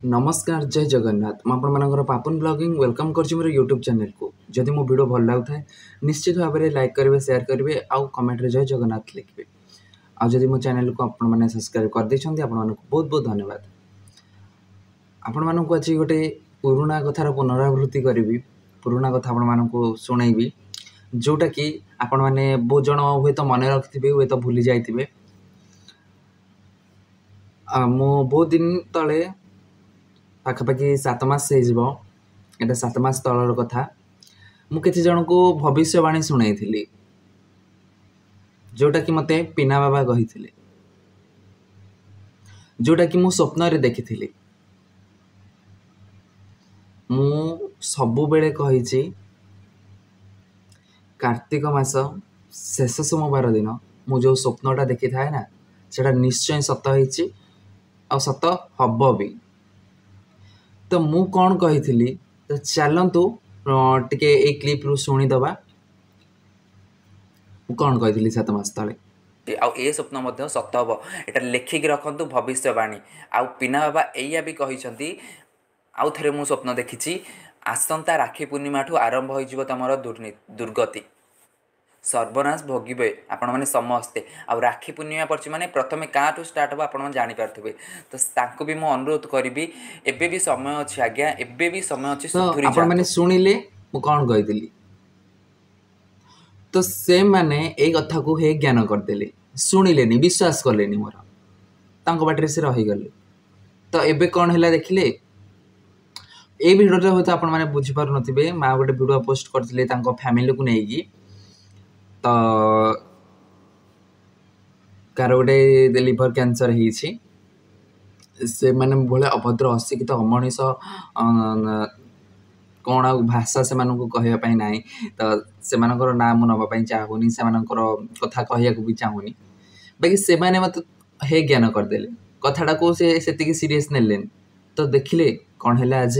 नमस्कार जय जगन्नाथ मुझे पापन ब्लॉगिंग वेलकम कर मोर यूट्यूब चैनल को जदि मो वीडियो भल लगे था निश्चित भाव में लाइक करेंगे शेयर करेंगे आउ कमेंट रे जय जगन्नाथ लिखे आदि मो चैनल को आपने सब्सक्राइब कर देते बहुत बहुत धन्यवाद। आपण मानक आज गोटे पुराणा कथार पुनरावृत्ति करी पुराणा कथा आपण मानक शुणेबी जोटा कि आपण मैंने बहुत जन हे तो मन रखिथे हे तो भूली जाइए। मु बहुत दिन तले पाखापाखि 7 मास एटा 7 मास तलर कथा मु केते जन को भविष्यवाणी शुणाई जोटा कि मते पिना बाबा कही जोटा कि मु स्वप्न रे देखी मु सबु बेले कही कार्तिक मास शेष सोमवार दिन मु जो स्वप्नटा देखी थाए ना सेटा निश्चय सत होईची आ सत हब भी। तो मु कौन कही तो चलतु टिके ए क्लिप रु शुणीदबा कौन कही 7 मास तले आउ ए स्वप्न मध्य सत हम एटा लेखिक रखु भविष्यवाणी आउ पिना बाबा एया भी कही आउ थे मु स्वप्न देखी आसंता राखी पूर्णिमा ठू आरंभ हो तुम दुर्गति सर्वनाश भोगे आपण मैंने समस्ते आउ राखी पूर्णिमा पड़ी माने प्रथम क्या स्टार्ट हो आप जापारे तो भी मुझे अनुरोध करी एबे भी समय अच्छे आज्ञा एबे भी समय अच्छे सुधुरी आपण माने सुनिले मु कौन कही तो से माने ए कथा को हे ज्ञान करदेले शुणिलेनी विश्वास कलेनी मोर तांको बाटरे से रहीगले। तो एबे कौन है देखिले ए भिडियो हो तो आपण माने बुझी पार नथिबे माँ गोटे वीडियो पोस्ट करथिले तांको फैमिली को नेकी तो कार गोटे लिवर कैंसर होइछि से माने भले अभद्र अशिक्षित अमनीष कौन आ भाषा से कहवाई ना तो से नाम नापी चाहूनी से कथा कहया भी चाहूनी बाकी से मत हे ज्ञान करदे कथाटा को से सीरीयस ने तो देखिले कौन है आज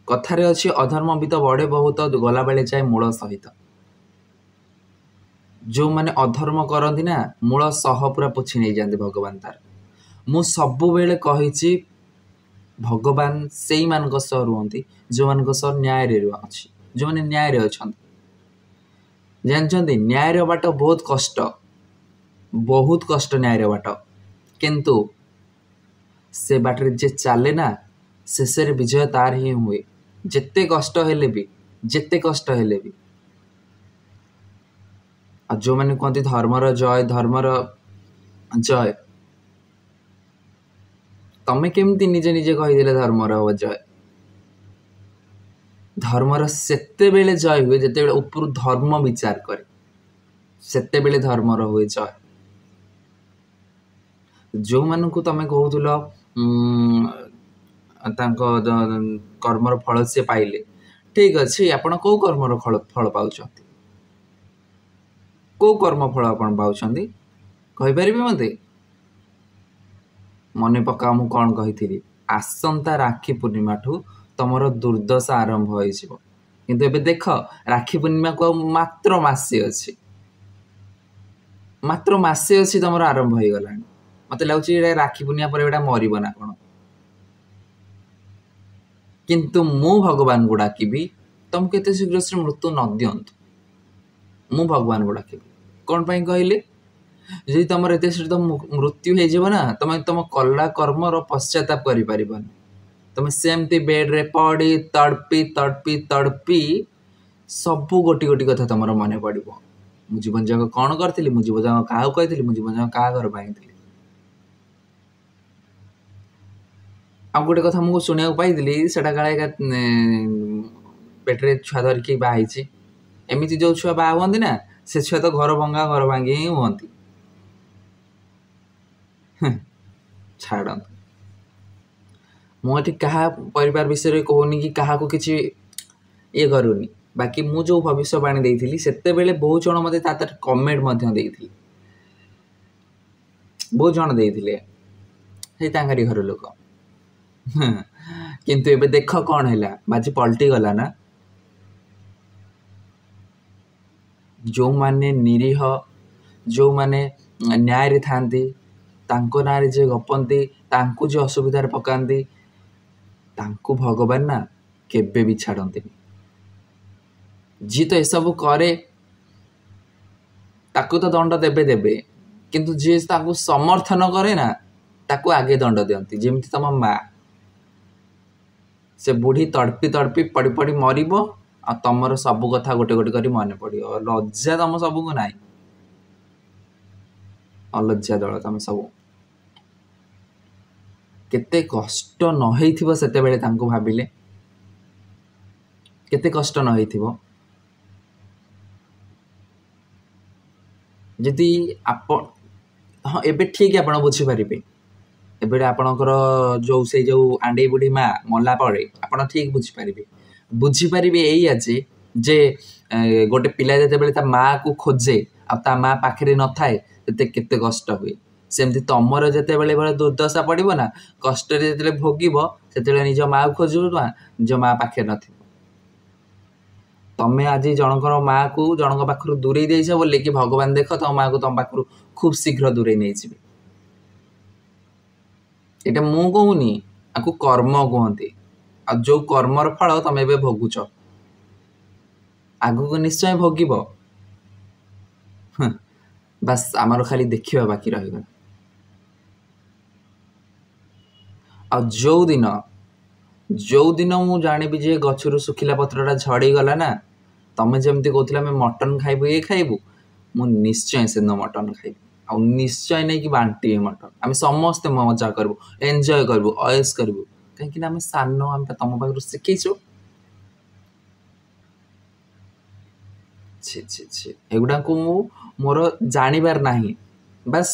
कथार अच्छी अधर्म भी तो बढ़े बहुत गला बेले जाए मूल सहित जो मैंने अधर्म करती ना मूल सह पूरा पोछि नहीं जाते भगवान तार मु सबु बेले कही भगवान से ही मान सह रुहति जो मान सह न्याय अच्छी जो मैंने न्याय अच्छा जानते न्याय बाट बहुत कष्ट न्याय बाट किंतु से बाटर जे चले ना शेष विजय तार ही हुए जिते कष्ट हेले भी जिते कष्ट हेले भी आ जो मैंने कहते धर्मर जय तमें केमती निजे निजे कहीदेले धर्मर हम जय धर्मर सेते बेले जय हुए जिते बेले ऊपर धर्म विचार करे सेते बेले धर्मर हुए जय जो मान को तमें कहूल कर्मर फल से पाइले ठीक अच्छे आपण कौ कर्मर फल पाँच कौ कर्म फल आप पाँच मते मन पका मु कौन कही आसंता राखी पूर्णिमा ठू तुम दुर्दशा आरंभ हो किंतु एबे देख राखी पूर्णिमा को मात्र मासे अच्छी तुम आरंभ हो गला मत लगे राखी पूर्णिमा पर एटा मरब ना कौन किंतु मु भगवान को डाकिबी तुम केते शीघ्र से मृत्यु न दिंतु मु भगवान को डाकिबी कौन पाई कहले जी तुम एत मृत्यु हो ना तुम तुम कला कर्मर पश्चाताप कर तुम सेमती बेड रे पड़ी तड़पी तड़पी तड़पी सबू गोटी गोटी कथा तुम मन पड़ मु जीवन जाक कौन करी मु जीवन जाक क्या कही मु जीवन जाक क्या घर पाई आ गोटे कथा मुझे शुणा पाई से काले पेटे छुआ धरिकी बाहरी एमती जो छुआ बाहा हमें ना से छुआ तो घर भांगी ही हमें छाड़ मुझे क्या परिवार विषय कहूनी कि क्या किसी ये करूनी बाकी मु जो भविष्यवाणी देती से बेले बहुत जन मत कमेंट बहुत जन देते घर लोक किंतु एबे देख कौन है बाजी पलटि गला ना जो माने निरीह जो माने न्याय रे थांती तांको नारे जे गपंती तांको जे असुविधार पकांती तांको भगवान ना केबे भी छाड़ती जी तो एसबू करे ताकू तो दंड देबे देबे किंतु जी ताकू समर्थन करे ना ताकू आगे दंड दियंती जेमती तम माँ से बुढ़ी तड़पी तड़पी पड़ी पड़ी मरिब आ तमर सबू कथा गोटे गोटे करी मन पड़ो लज्जा तम सबू को नाई अलज्जा दल तम सब केते कष्ट न सेते बेले तांको भाबिले केते कष्ट न जदि आप हाँ एबे ठीक आप बुझीपारे एबे आपणकर जो से जो आंडे बुढ़ी माँ मला पड़े आप ठीक बुझीपारे यही जे गोटे पिला जिते ता माँ को खोजे आ माँ पाखे न थाए केते कष्ट हुए सेमती तमर जिते बड़े दुर्दशा पड़ो ना कष्ट जो भोगब से निज माँ को खोज निज माँ पाखे न तमें आज जनकर माँ को जनक पाखु दूरे देछ बोले कि भगवान देख तुम माँ को तुम पाखु खूब शीघ्र दूरे नहीं जी ये मु कहूनी आपको कर्म कहते आ जो कर्मर फल तुम ए भोगुच आगु को निश्चय भोगब बस आमर खाली देखा बाकी रहीगला आ जो दिन मु जानिबी जे गछरु सुखिला पत्रटा झड़ी गला ना तमें जमती कहला मटन खाइबू ये खाइबू मु निश्चय से मटन खाइबी आ निश्चय नहीं कि बांटी मटन आम समस्ते मजा करबू एंजॉय करबू अयस करबू कहीं आम सान आम तुम पाखु शिखीचु एगुड़ा को मु मोर जानिबार नाही बस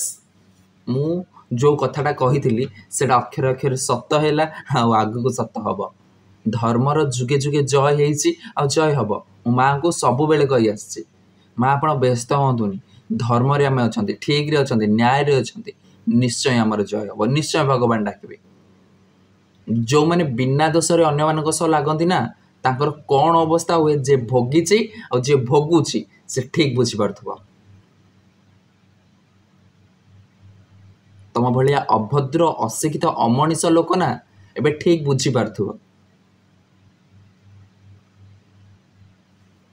मु जो कथाटा कही से अक्षर अक्षर सत है आग को सत हम धर्मर जुगे जुगे जय हो जय हम मो माँ को सबु बेले कही आसी माँ आप व्यस्त हतुनि धर्म आम अच्छा ठीक रे अच्छा न्याय रे अच्छा निश्चय आमर जय हम निश्चय भगवान डाके जो मैंने बिना दोष अन्य मान सह लगती ना तांकर कौन अवस्था हुए जे भोगी और जे भोगुची से ठीक बुझीपार तम भाया अभद्र अशिक्षित अमनीष लोक ना एबे ठीक बुझीपार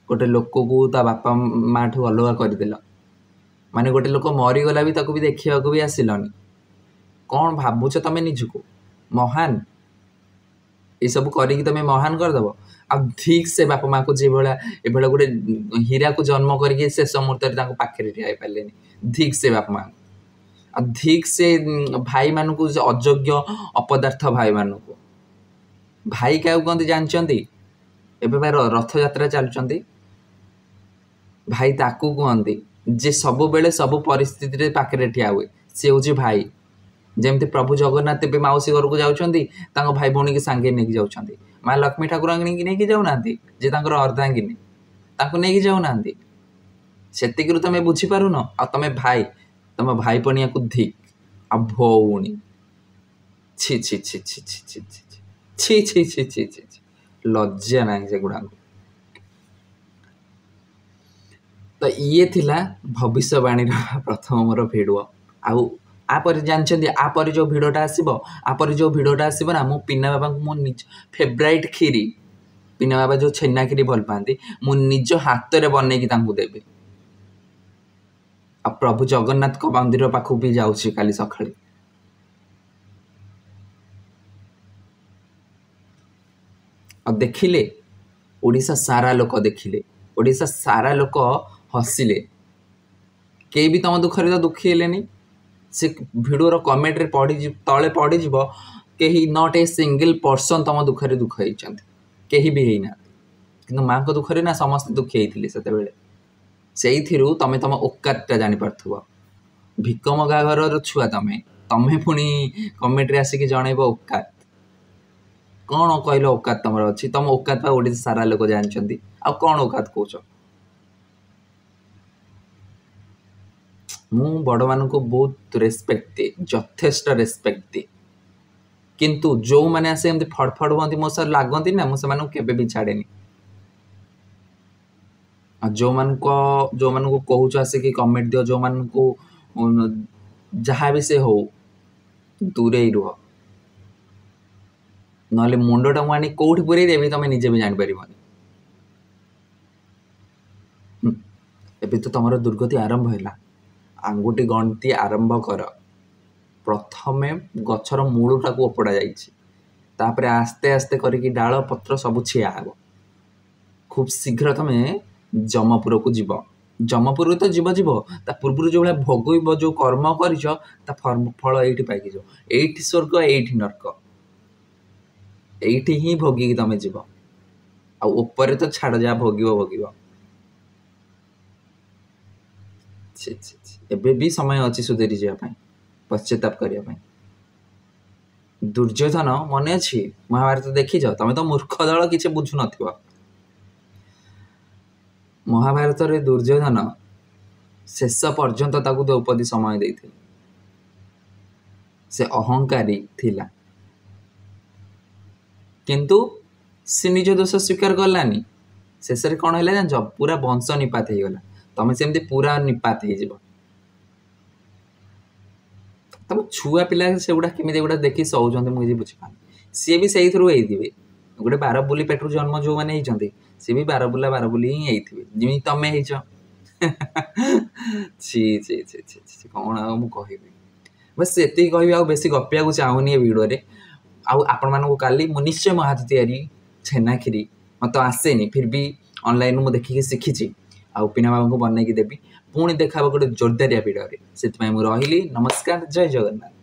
गोटे लोक को ता बापा माँ ठू अलग करदेल माने गोटे लोक मरीगला भी ताको भी देखा भी आसिलनी कौन भावुच तमें निजको महान ये सब करी तमें महान करदेव आ ठीक से बापा माँ को जो भाया गोटे हीरा को जन्म करके शेष मुहूर्त पाखे ठिया पारे ठीक से बापा माँ ठीक से भाई मान को अयोग्य अपदार्थ भाई मान को भाई क्या कहते जानते एवं रथ यात्रा चलुँच भाई ताकू कहते जे सब बेले सब परिस्थिति पाखे ठिया हुए सी हूँ भाई जमती प्रभु जगन्नाथ भी मौसी घर को जाऊँगी भाई भौणी की सांगे नहीं जाऊँगी माँ लक्ष्मी ठाकुर नहीं जाऊना जे अर्धांगिनी नहीं जाऊना से तुम बुझीपारुन आ तुम भाई तुम भाई पणिया को धिक आ भौणी छी छी छी छी छी छी छी छी छी छी छी लज्जा ना से गुड़ा तो ये थिला भविष्यवाणी प्रथम मोर भिडियो आपर जानते आपर जो भिडियोटा आसो आपर जो भिडियोटा आसो ना मो पिना बाबा को मो निज फेवराइट खीरी पिना बाबा जो छेना खीरी भल पाती मु निज हाथ में बनईकी देवी आ प्रभु जगन्नाथ को मंदिर पाखु भी जाऊँगी काली सखा देखिले ओडिशा सारा लोक देखिले ओडिशा सारा लोक हसिले कई भी तुम दुखरे तो दुखी हेलेनी से भिडियोर कमेंट रे पढ़ी तले पढ़ी कहीं नॉट ए सिंगल पर्सन तुम दुखरे दुख होती कहीं भी होना कि माँ को दुखरे ना समस्त दुखी होते से से तमें तुम औकातटा जापार भिक मगा घर छुआ तमें पुणी कमेंट रे आसिक जनइब औकात कौन कहल औकात तुम अच्छी तुम औकात ओडिशा सारा लोक जानते आ कौन औकात कौच मु बड़ मान को बहुत रेस्पेक्ट दिए यथेष्ट रेस्पेक्ट दिए किंतु जो मैंने आसे एमती फड़फड़ हमें मो सर लगती ना मुझे केबे भी छाड़ेनी जो मान को कहूँ आसिक कमेंट दियो जो मान को जहाँ भी से हो ଦୂରେଇ ରୁହ, ନହେଲେ ମୁଣ୍ଡଟାକୁ ଆଣି କୋଉଠି ପୁରେଇ ଦେବି ତମେ ନିଜେ ବି ଜାଣିପାରିବନି। ଏବେ ତ ତମର ଦୁର୍ଗତି ଆରମ୍ଭ ହେଲା, ଆଙ୍ଗୁଠି ଗଣତି ଆରମ୍ଭ କର। ପ୍ରଥମେ ଗଛର ମୂଳଟାକୁ ଓପଡ଼ା ଯାଇଛି, ତାପରେ ଆସ୍ତେ ଆସ୍ତେ କରିକି ଡାଳ ପତ୍ର ସବୁ ଛିଆ ହେବ। ଖୁବ୍ ଶୀଘ୍ର ତମେ ଯମପୁରକୁ ଯିବ। ଯମପୁରକୁ ତ ଯିବ, ତା ପୂର୍ବରୁ ଯେଉଁଭଳିଆ ଭୋଗିବ, ଯେଉଁ କର୍ମ କରିଛ ତା ଫଳ ଏଇଠି ପାଇକି ଯିବ। ଏଇଠି ସ୍ୱର୍ଗ, ଏଇଠି ନର୍କ, ଏଇଠି ହିଁ ଭୋଗିକି ତମେ ଯିବ। ଆଉ ଉପରେ ତ ଛାଡ଼, ଯାହା ଭୋଗିବ। ଏବେ ବି ସମୟ ଅଛି ସୁଧୁରି ଯିବା ପାଇଁ, ପଶ୍ଚାତାପ କରିବା ପାଇଁ। ଦୁର୍ଯ୍ୟୋଧନ ମନେ ଅଛି? ମହାଭାରତ ଦେଖିଛ? ତମେ ତ ମୂର୍ଖ ଦଳ, କିଛି ବୁଝୁନଥିବ। ମହାଭାରତରେ ଦୁର୍ଯ୍ୟୋଧନ ଶେଷ ପର୍ଯ୍ୟନ୍ତ ତାକୁ ଦ୍ରୌପଦୀ ସମୟ ଦେଇଥିଲେ। ସେ ଅହଙ୍କାରୀ ଥିଲା, କିନ୍ତୁ ସେ ନିଜ ଦୋଷ ସ୍ୱୀକାର କଲାନି। ଶେଷରେ କ'ଣ ହେଲା ଜାଣିଛ? ପୁରା ବଂଶ ନିପାତ ହେଇଗଲା। ତମେ ସେମିତି ପୁରା ନିପାତ ହେଇଯିବ। ତମ ଛୁଆ ପିଲା ସେଗୁଡ଼ା କେମିତି ଏଗୁଡ଼ା ଦେଖି ସହୁଛନ୍ତି ମୁଁ କିଛି ବୁଝିପାରୁନି। ସିଏ ବି ସେଇଥିରୁ ହେଇଥିବେ, ଗୋଟେ ବାର ବୁଲି ପେଟରୁ ଜନ୍ମ ଯେଉଁମାନେ ହେଇଛନ୍ତି ସିଏ ବି ବାର ବୁଲି ହିଁ ହେଇଥିବେ, ଯେମିତି ତମେ ହେଇଛ। କ'ଣ ଆଉ ମୁଁ କହିବି? ବାସ୍ ଏତିକି କହିବି, ଆଉ ବେଶୀ ଗପିବାକୁ ଚାହୁଁନି ଏ ଭିଡ଼ିଓରେ। ଆଉ ଆପଣମାନଙ୍କୁ କାଲି ମୁଁ ନିଶ୍ଚୟ ମୋ ହାତ ତିଆରି ଛେନା କ୍ଷୀରି ମୋତେ ଆସେନି, ଫିର୍ ବି ଅନଲାଇନ୍ରୁ ମୁଁ ଦେଖିକି ଶିଖିଛି, ଆଉ ପିନା ବାବୁଙ୍କୁ ବନେଇକି ଦେବି। ପୁଣି ଦେଖା ହେବ ଗୋଟେ ଜୋରଦାରିଆ ଭିଡ଼ିଓରେ। ସେଥିପାଇଁ ମୁଁ ରହିଲି, ନମସ୍କାର, ଜୟ ଜଗନ୍ନାଥ।